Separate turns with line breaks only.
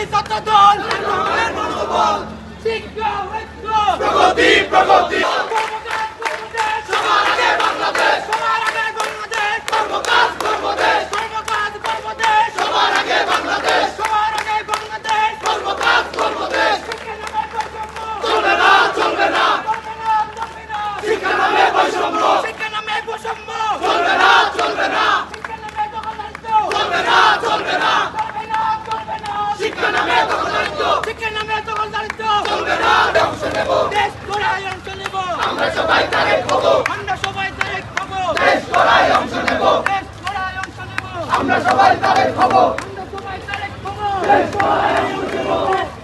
যত দল শিক্ষা ঐক্য প্রগতি প্রগতি সবার আগে বাংলাদেশ সবার আগে বাংলাদেশ কর্মকাজ কর্মদেশ কর্মকাজ কর্মদেশ সবার আগে বাংলাদেশ সবার আগে বাংলাদেশ কর্মকাজ কর্মদেশ চলবে না চলবে না শিক্ষা নামে বৈষম্য শিক্ষা নামে বৈষম্য চলবে না চলবে না শিক্ষা নামে দখলদারিত্ব চলবে না চলবে না শিক্ষা নামে দখলদারিত্ব শিক্ষা নামে দখলদারিত্ব চলবে না অংশ নেব দেশ গড়ায় অংশ নেব আমরা সবাই তারেক হব আমরা সবাই তারেক হব দেশ গড়ায় অংশ নেব দেশ গড়ায় অংশ নেব আমরা সবাই তারেক হব আমরা সবাই তারেক হব দেশ গড়ায় অংশ নেব